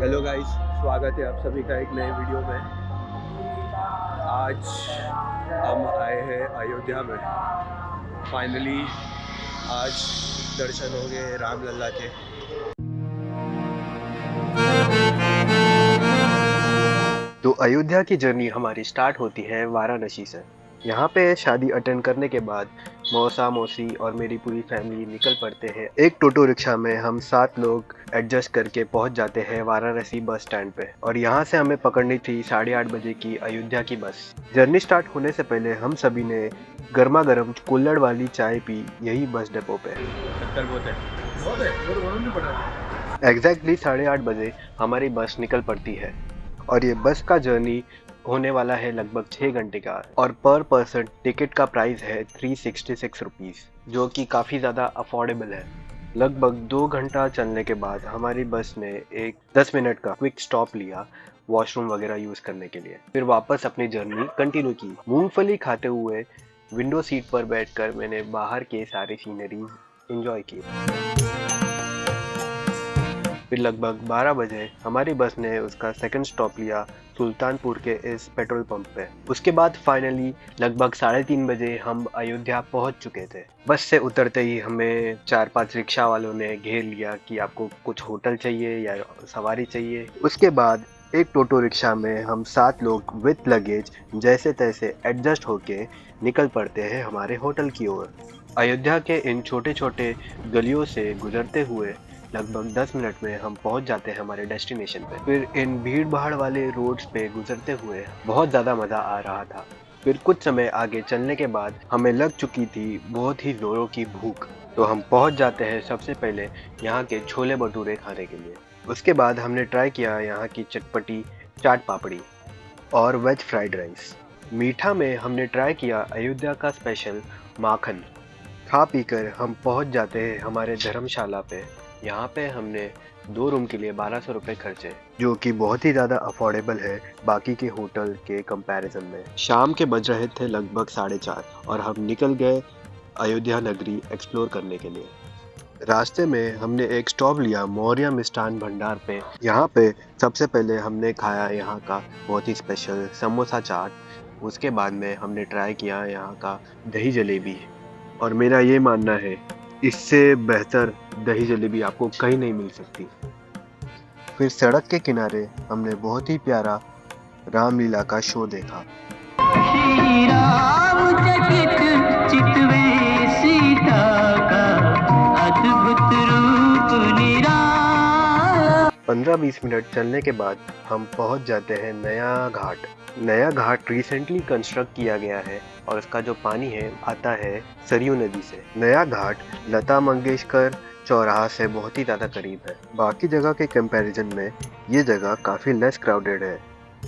Hello guys, स्वागत है आप सभी का एक नए वीडियो में। आज हम आए हैं अयोध्या में। फाइनली आज दर्शन हो गए रामलला के। तो अयोध्या की जर्नी हमारी स्टार्ट होती है वाराणसी से। यहाँ पे शादी अटेंड करने के बाद मौसा मौसी और मेरी पूरी फैमिली निकल पड़ते हैं। एक टोटो रिक्शा में हम 7 लोग एडजस्ट करके पहुँच जाते हैं वाराणसी बस स्टैंड पे, और यहाँ से हमें पकड़नी थी 8:30 बजे की अयोध्या की बस। जर्नी स्टार्ट होने से पहले हम सभी ने गर्मा गर्म कुल्हड़ वाली चाय पी यही बस डिपो पे। एग्जैक्टली 8:30 बजे हमारी बस निकल पड़ती है और ये बस का जर्नी होने वाला है लगभग 6 घंटे का, और पर पर्सन टिकट का प्राइस है 366 रुपीज़, जो कि काफ़ी ज़्यादा अफोर्डेबल है। लगभग 2 घंटा चलने के बाद हमारी बस ने एक 10 मिनट का क्विक स्टॉप लिया वॉशरूम वगैरह यूज़ करने के लिए, फिर वापस अपनी जर्नी कंटिन्यू की। मूंगफली खाते हुए विंडो सीट पर बैठकर मैंने बाहर के सारे सीनरीज एंजॉय किए। फिर लगभग 12 बजे हमारी बस ने उसका सेकंड स्टॉप लिया सुल्तानपुर के इस पेट्रोल पंप पे। उसके बाद फाइनली लगभग 3:30 बजे हम अयोध्या पहुंच चुके थे। बस से उतरते ही हमें 4-5 रिक्शा वालों ने घेर लिया कि आपको कुछ होटल चाहिए या सवारी चाहिए। उसके बाद एक टोटो रिक्शा में हम 7 लोग विथ लगेज जैसे तैसे एडजस्ट होके निकल पड़ते हैं हमारे होटल की ओर। अयोध्या के इन छोटे छोटे गलियों से गुजरते हुए लगभग 10 मिनट में हम पहुंच जाते हैं हमारे डेस्टिनेशन पे। फिर इन भीड़ भाड़ वाले रोड्स पे गुजरते हुए बहुत ज़्यादा मज़ा आ रहा था। फिर कुछ समय आगे चलने के बाद हमें लग चुकी थी बहुत ही ज़ोरों की भूख, तो हम पहुंच जाते हैं सबसे पहले यहाँ के छोले भटूरे खाने के लिए। उसके बाद हमने ट्राई किया यहाँ की चटपटी चाट पापड़ी और वेज फ्राइड राइस। मीठा में हमने ट्राई किया अयोध्या का स्पेशल माखन। खा पीकर हम पहुंच जाते हैं हमारे धर्मशाला पे। यहाँ पे हमने 2 रूम के लिए 1200 रुपये खर्चे, जो कि बहुत ही ज़्यादा अफोर्डेबल है बाकी के होटल के कंपैरिजन में। शाम के बज रहे थे लगभग 4:30 और हम निकल गए अयोध्या नगरी एक्सप्लोर करने के लिए। रास्ते में हमने एक स्टॉप लिया मौर्य मिष्ठान भंडार पे। यहाँ पे सबसे पहले हमने खाया यहाँ का बहुत ही स्पेशल समोसा चाट। उसके बाद में हमने ट्राई किया यहाँ का दही जलेबी, और मेरा ये मानना है इससे बेहतर दही जलेबी आपको कहीं नहीं मिल सकती। फिर सड़क के किनारे हमने बहुत ही प्यारा रामलीला का शो देखा। 15-20 मिनट चलने के बाद हम पहुंच जाते हैं नया घाट। नया घाट रिसेंटली कंस्ट्रक्ट किया गया है और इसका जो पानी है आता है सरयू नदी से। नया घाट लता मंगेशकर चौराहा से बहुत ही ज़्यादा करीब है। बाकी जगह के कंपैरिजन में ये जगह काफ़ी लेस क्राउडेड है,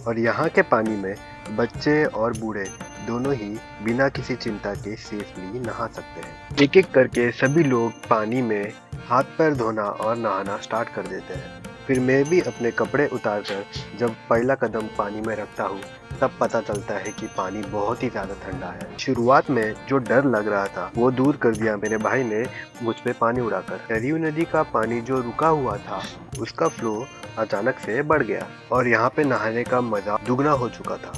और यहाँ के पानी में बच्चे और बूढ़े दोनों ही बिना किसी चिंता के सेफली नहा सकते हैं। एक एक करके सभी लोग पानी में हाथ पैर धोना और नहाना स्टार्ट कर देते हैं। फिर मैं भी अपने कपड़े उतारकर जब पहला कदम पानी में रखता हूँ तब पता चलता है कि पानी बहुत ही ज़्यादा ठंडा है। शुरुआत में जो डर लग रहा था वो दूर कर दिया मेरे भाई ने मुझ पे पानी उड़ाकर। सरयू नदी का पानी जो रुका हुआ था उसका फ्लो अचानक से बढ़ गया और यहाँ पे नहाने का मजा दुगना हो चुका था।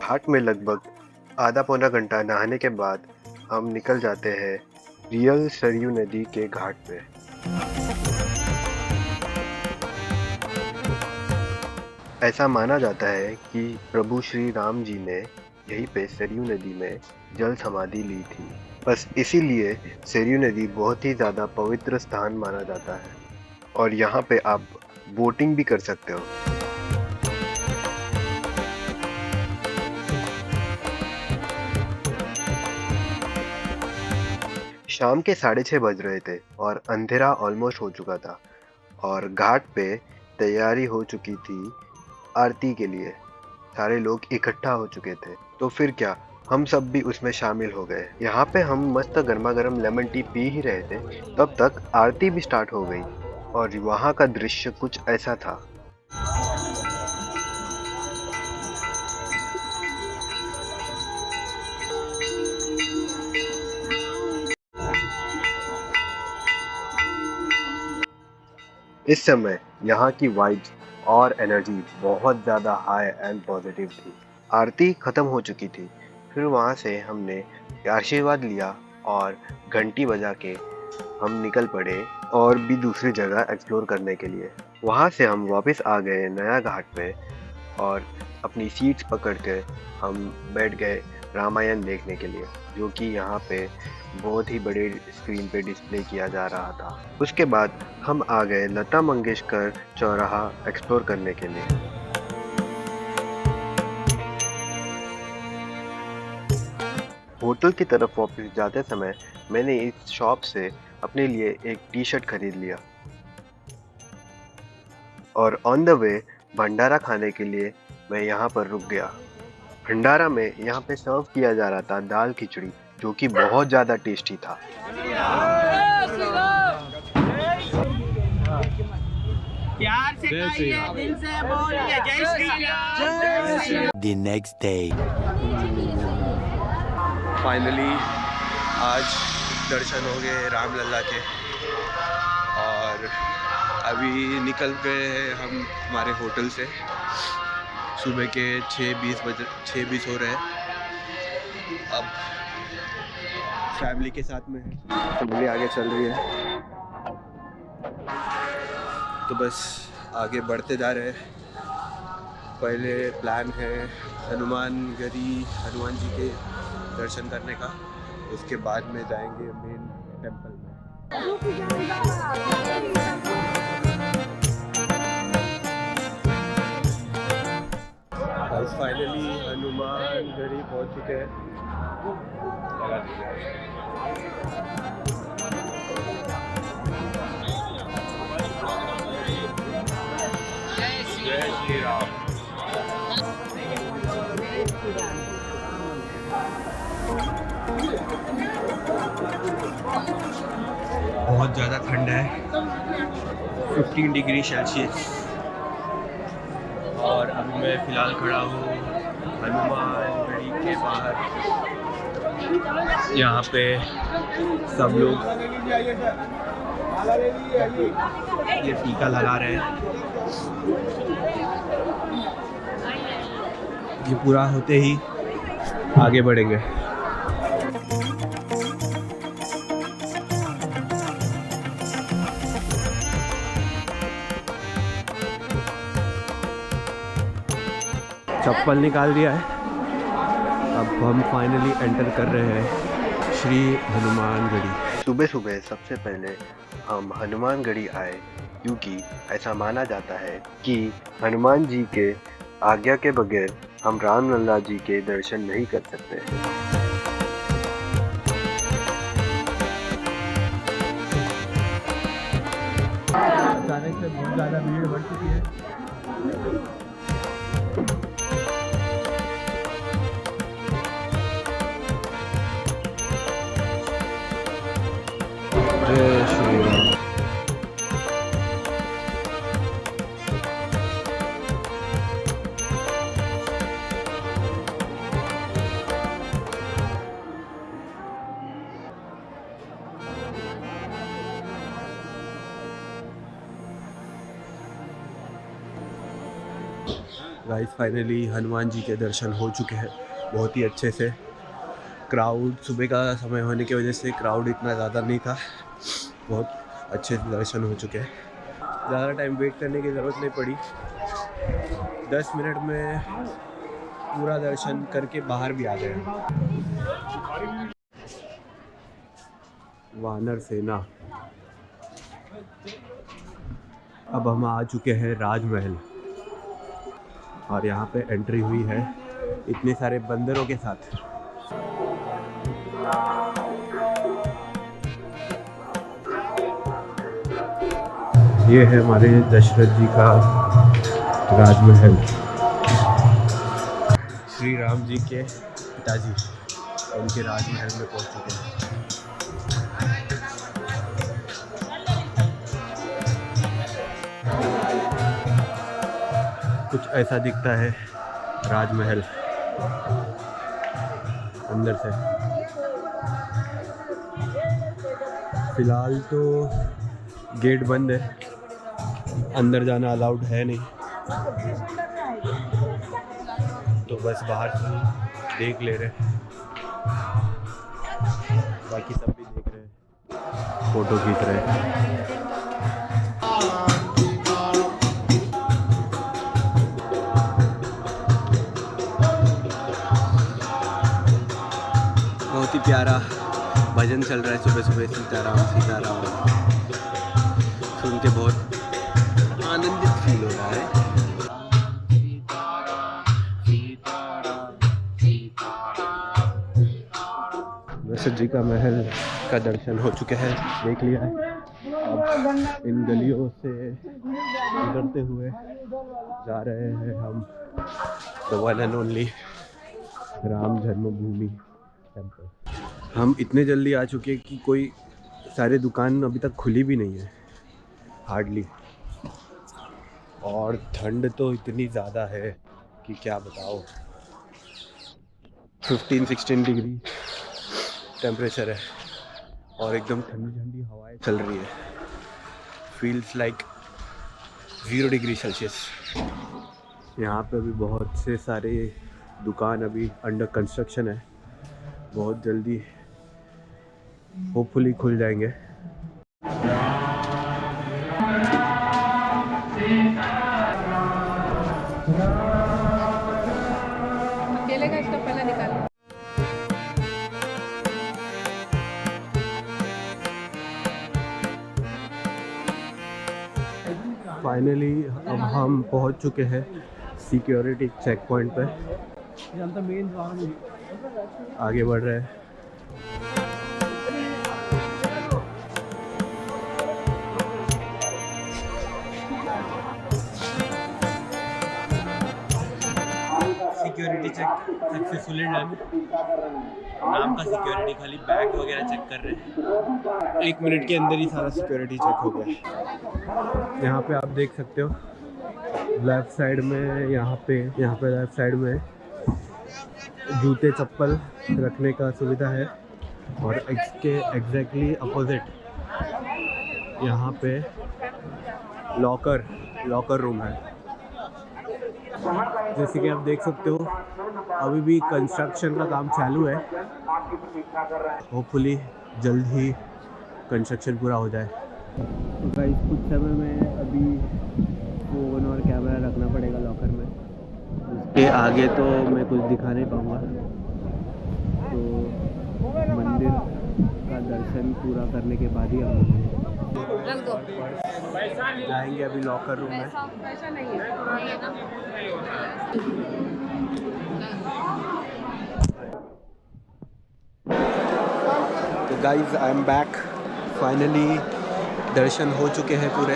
घाट में लगभग आधा पौना घंटा नहाने के बाद हम निकल जाते हैं रियल सरयू नदी के घाट पे। ऐसा माना जाता है कि प्रभु श्री राम जी ने यहीं पे सरयू नदी में जल समाधि ली थी। बस इसीलिए सरयू नदी बहुत ही ज़्यादा पवित्र स्थान माना जाता है, और यहाँ पे आप बोटिंग भी कर सकते हो। शाम के 6:30 बज रहे थे और अंधेरा ऑलमोस्ट हो चुका था, और घाट पे तैयारी हो चुकी थी आरती के लिए। सारे लोग इकट्ठा हो चुके थे, तो फिर क्या हम सब भी उसमें शामिल हो गए। यहाँ पे हम मस्त गर्मा गर्म लेमन टी पी ही रहे थे, तब तक आरती भी स्टार्ट हो गई, और वहाँ का दृश्य कुछ ऐसा था। इस समय यहाँ की वाइब्स और एनर्जी बहुत ज़्यादा हाई एंड पॉजिटिव थी। आरती खत्म हो चुकी थी। फिर वहाँ से हमने आशीर्वाद लिया और घंटी बजा के हम निकल पड़े और भी दूसरी जगह एक्सप्लोर करने के लिए। वहाँ से हम वापस आ गए नया घाट पे और अपनी सीट्स पकड़ के हम बैठ गए रामायण देखने के लिए, जो कि यहाँ पे बहुत ही बड़े स्क्रीन पे डिस्प्ले किया जा रहा था। उसके बाद हम आ गए लता मंगेशकर चौराहा एक्सप्लोर करने के लिए। होटल की तरफ वापस जाते समय मैंने इस शॉप से अपने लिए एक टी शर्ट खरीद लिया और ऑन द वे भंडारा खाने के लिए मैं यहाँ पर रुक गया। भंडारा में यहाँ पे सर्व किया जा रहा था दाल खिचड़ी, जो कि बहुत ज़्यादा टेस्टी था। प्यार से खाइए, दिल से बोलिए जय Shri Ram. The next day. Finally आज दर्शन हो गए रामलला के और अभी निकल गए हैं हम हमारे होटल से। सुबह के 6:20 हो रहे हैं। अब फैमिली के साथ में फैमिली आगे चल रही है, तो बस आगे बढ़ते जा रहे हैं। पहले प्लान है हनुमान जी के दर्शन करने का, उसके बाद में जाएंगे मेन टेंपल में। फाइनली हनुमान गढ़ी पहुंच चुके हैं। जय श्री राम। बहुत ज़्यादा ठंड है, 15 डिग्री सेल्सियस। और अभी मैं फ़िलहाल खड़ा हूँ हनुमान गढ़ी के बाहर। यहाँ पे सब लोग ये टीका लगा रहे हैं। ये पूरा होते ही आगे बढ़ेंगे। चप्पल निकाल दिया है। अब हम फाइनली एंटर कर रहे हैं श्री हनुमानगढ़ी। सुबह सुबह सबसे पहले हम हनुमानगढ़ी आए, क्योंकि ऐसा माना जाता है कि हनुमान जी के आज्ञा के बगैर हम रामलला जी के दर्शन नहीं कर सकते। अचानक से बहुत ज़्यादा भीड़ बढ़ चुकी है। जय श्री राम। गाइस फाइनली हनुमान जी के दर्शन हो चुके हैं बहुत ही अच्छे से। क्राउड सुबह का समय होने की वजह से क्राउड इतना ज़्यादा नहीं था, बहुत अच्छे से दर्शन हो चुके हैं। ज़्यादा टाइम वेट करने की ज़रूरत नहीं पड़ी, 10 मिनट में पूरा दर्शन करके बाहर भी आ गए। वानर सेना। अब हम आ चुके हैं राजमहल और यहाँ पे एंट्री हुई है इतने सारे बंदरों के साथ। ये है हमारे दशरथ जी का राजमहल। श्री राम जी के पिताजी उनके राजमहल में पहुंच चुके हैं। कुछ ऐसा दिखता है राजमहल अंदर से। फिलहाल तो गेट बंद है, अंदर जाना अलाउड है नहीं, तो बस बाहर से देख ले रहे, बाकी सब भी देख रहे, फोटो खींच रहे। बहुत ही प्यारा भजन चल रहा है सुबह सुबह, सीताराम सीताराम, सुन के बहुत आनंदित फील हो रहा है। वैसे जी का महल का दर्शन हो चुके हैं, देख लिया है। अब इन गलियों से गुजरते हुए जा रहे हैं हम the one and only Ram Janmabhoomi temple. हम इतने जल्दी आ चुके हैं कि कोई सारे दुकान अभी तक खुली भी नहीं है, हार्डली, और ठंड तो इतनी ज़्यादा है कि क्या बताओ, 15-16 डिग्री टेम्परेचर है और एकदम ठंडी ठंडी हवाएं चल रही है। Feels like 0 degree Celsius. यहाँ पे अभी बहुत से सारे दुकान अभी अंडर कंस्ट्रक्शन है, बहुत जल्दी होपफुली खुल जाएंगे। अकेले का इसका पहला निकालो। फाइनली अब हम पहुंच चुके हैं सिक्योरिटी चेक पॉइंट पे, आगे बढ़ रहे हैं। Security check successfully done. नाम का सिक्योरिटी, खाली बैग वगैरह चेक कर रहे हैं। 1 मिनट के अंदर ही सारा सिक्योरिटी चेक हो गया। यहाँ पे आप देख सकते हो लेफ्ट साइड में, यहाँ पे लेफ्ट साइड में जूते चप्पल रखने का सुविधा है, और इसके एग्जैक्टली अपोजिट यहाँ पे लॉकर रूम है। जैसे कि आप देख सकते हो अभी भी कंस्ट्रक्शन का काम चालू है, होपफुली जल्द ही कंस्ट्रक्शन पूरा हो जाए। तो गाइस कुछ समय में अभी फ़ोन और कैमरा रखना पड़ेगा लॉकर में, उसके आगे तो मैं कुछ दिखा नहीं पाऊँगा। तो मंदिर का दर्शन पूरा करने के बाद ही हम रख दो। जाएंगे अभी लॉकर रूम में। पैसा नहीं है। तो guys I am back, finally दर्शन हो चुके हैं पूरे।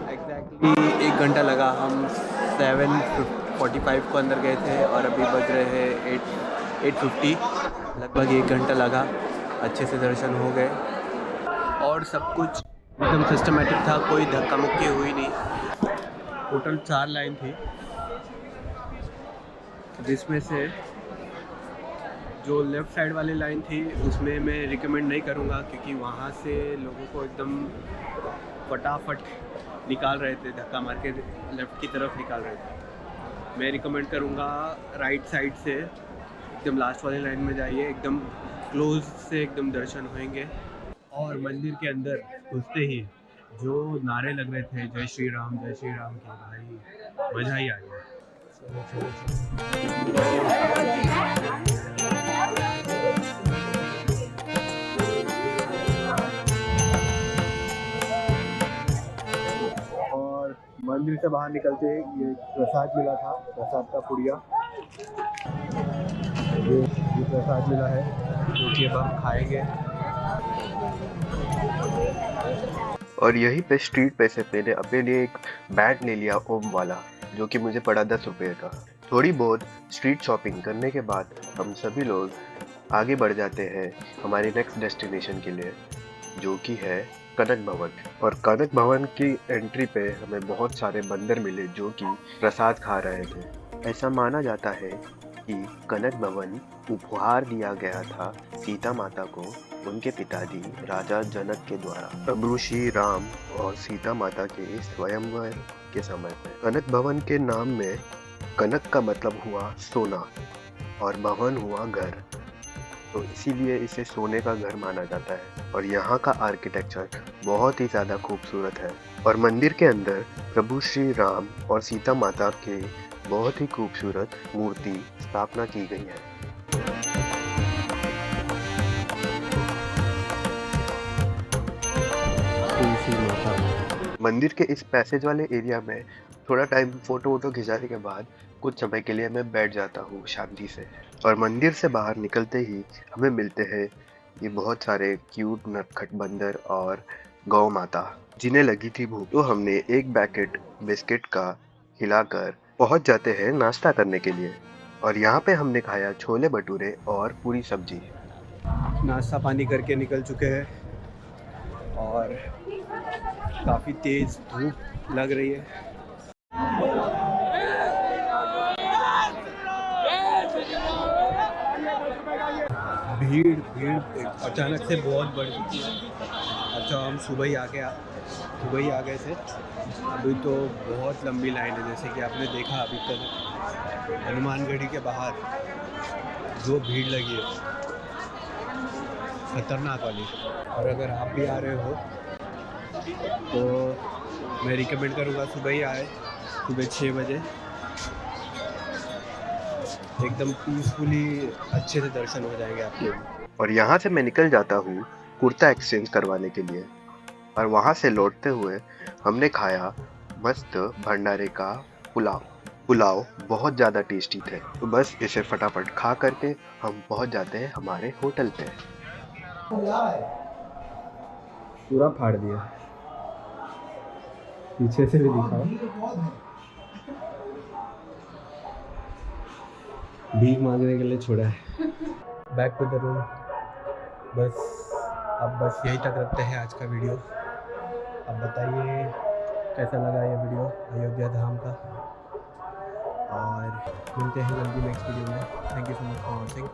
एग्जैक्टली 1 घंटा लगा, हम 7:45 को अंदर गए थे और अभी बज रहे हैं 8:50। लगभग 1 घंटा लगा, अच्छे से दर्शन हो गए और सब कुछ एकदम सिस्टमेटिक था, कोई धक्का मुक्की हुई नहीं। टोटल 4 लाइन थी, जिसमें से जो लेफ़्ट साइड वाली लाइन थी उसमें मैं रिकमेंड नहीं करूँगा, क्योंकि वहाँ से लोगों को एकदम फटाफट निकाल रहे थे, धक्का मार के लेफ़्ट की तरफ निकाल रहे थे। मैं रिकमेंड करूँगा राइट साइड से एकदम लास्ट वाली लाइन में जाइए, एकदम क्लोज से एकदम दर्शन होंगे। और मंदिर के अंदर घुसते ही जो नारे लग रहे थे जय श्री राम के, भाई मज़ा ही आ गया। और मंदिर से बाहर निकलते ये प्रसाद मिला था, प्रसाद का पुड़िया, ये प्रसाद मिला है जो कि अब हम खाएंगे। और यहीं पे स्ट्रीट पे से मैंने अपने लिए एक बैट ले लिया ओम वाला, जो कि मुझे पड़ा 10 रुपये का। थोड़ी बहुत स्ट्रीट शॉपिंग करने के बाद हम सभी लोग आगे बढ़ जाते हैं हमारे नेक्स्ट डेस्टिनेशन के लिए, जो कि है कनक भवन। और कनक भवन की एंट्री पे हमें बहुत सारे बंदर मिले जो कि प्रसाद खा रहे थे। ऐसा माना जाता है कि कनक भवन उपहार दिया गया था सीता माता को उनके पिताजी राजा जनक के द्वारा प्रभु श्री राम और सीता माता के स्वयंवर के समय में। कनक भवन के नाम में कनक का मतलब हुआ सोना और भवन हुआ घर, तो इसीलिए इसे सोने का घर माना जाता है। और यहाँ का आर्किटेक्चर बहुत ही ज़्यादा खूबसूरत है और मंदिर के अंदर प्रभु श्री राम और सीता माता के बहुत ही खूबसूरत मूर्ति स्थापना की गई है। मंदिर के इस पैसेज वाले एरिया में थोड़ा टाइम फोटो वोटो खिंचाने के बाद कुछ समय के लिए मैं बैठ जाता हूँ शांति से। और मंदिर से बाहर निकलते ही हमें मिलते हैं ये बहुत सारे क्यूट नटखट बंदर और गौ माता जिन्हें लगी थी भूख, तो हमने एक पैकेट बिस्किट का खिलाकर पहुंच जाते हैं नाश्ता करने के लिए। और यहाँ पे हमने खाया छोले भटूरे और पूरी सब्जी। नाश्ता पानी करके निकल चुके हैं और काफ़ी तेज़ धूप लग रही है। भीड़ अचानक से बहुत बढ़ चुकी है। अच्छा, हम सुबह ही आ गए थे। अभी तो बहुत लंबी लाइन है, जैसे कि आपने देखा अभी तक हनुमानगढ़ी के बाहर जो भीड़ लगी है खतरनाक वाली। और अगर आप भी आ रहे हो तो मैं रिकमेंड करूँगा सुबह ही आए, सुबह 6 बजे एकदम पीसफुली अच्छे से दर्शन हो जाएंगे आपके। और यहाँ से मैं निकल जाता हूँ कुर्ता एक्सचेंज करवाने के लिए। और वहाँ से लौटते हुए हमने खाया मस्त भंडारे का पुलाव बहुत ज़्यादा टेस्टी थे। तो बस इसे फटाफट खा करके हम पहुँच जाते हैं हमारे होटल पे। पूरा फाड़ दिया, पीछे से भी दिखाओ। भीख मांगने के लिए छोड़ा है। Back to the room. बस यहीं तक रखते हैं आज का वीडियो। अब बताइए कैसा लगा ये वीडियो अयोध्या धाम का, और मिलते हैं जल्दी नेक्स्ट वीडियो में। Thank you so much for watching.